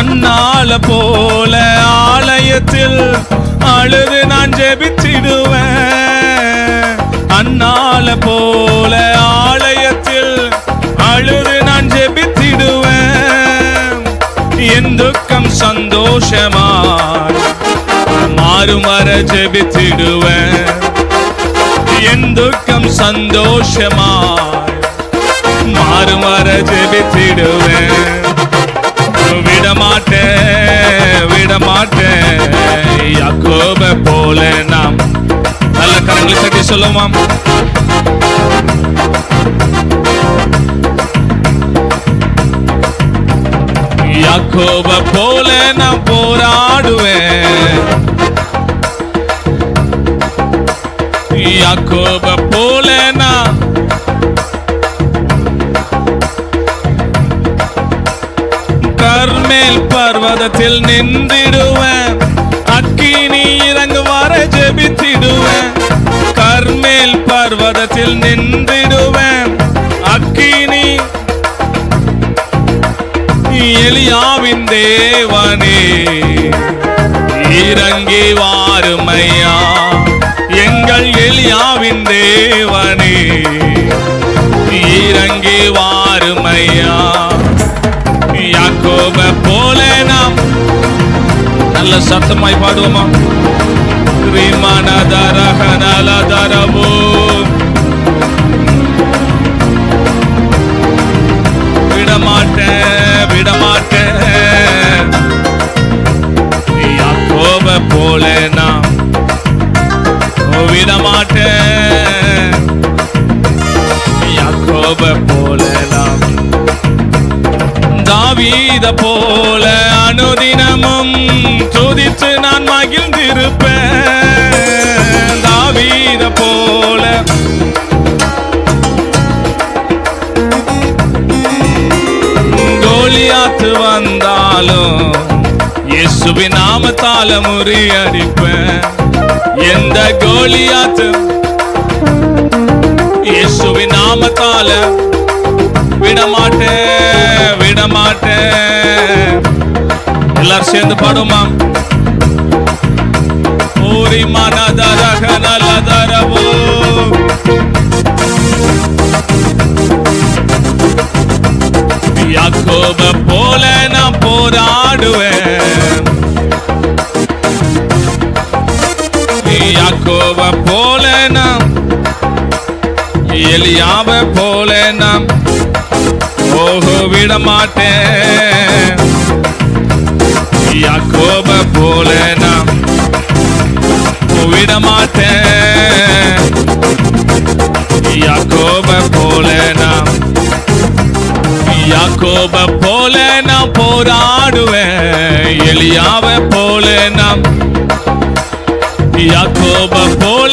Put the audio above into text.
அன்னால போல ஆலயத்தில் அழுது நான் ஜெபித்திடுவேன். அன்னால போல ஆலயத்தில் அழுது நான் ஜெபித்திடுவேன். என் துக்கம் சந்தோஷமாய் மாறும் வர ஜெபித்திடுவேன். என் துக்கம் சந்தோஷமாய் மாறும் வர ஜெபித்திடுவேன். விடமாட்டேன் யாக்கோப போல நாம். நல்ல கரங்களை தட்டி சொல்லுவோம். யாக்கோப போல நான் போராடுவேன். யாக்கோப போல நான் கர்மேல் பர்வதத்தில் நின்றிடுவேன். அக்கினி இறங்கு வர ஜெபித்திடுவேன். கர்மேல் பர்வதத்தில் நின்றிடுவேன். அக்கினி எலியாவின் தேவனே இறங்கி வாருமையா. எங்கள் எலியாவின் தேவனே இறங்கி வாருமையா. யாக்கோப போல நாம். நல்ல சத்தமாய் பாடுவோமா? ரிமனதரகனலதரவோ விடமாட்டேன் யாக்கோப போல நாம். விடமாட்டேன் யாக்கோப போல நாம். தாவீத போல அனுதினமும் துதித்து நான் மகிழ்ந்திருப்பேன். தாவீத போல கோலியாத்து வந்தாலும் இயேசுவின் நாமத்தால முறியடிப்பேன். எந்த கோலியாத்து இயேசுவின் நாமத்தால விடமாட்டேன். எல்லாரும் சேர்ந்து பாடுமா? ஓரி மனதரகனலதரவோ யாக்கோப போல நான் போராடுவேன். யாக்கோப போல நாம். எலியாவ போல நாம். ஓஹோ விடமாட்டேன் யாக்கோப போல நாம். விடமாட்டேன் யாக்கோப போல நாம். யாக்கோப போல நாம் போராடுவேன். எலியாவ போல நாம். யாக்கோப போல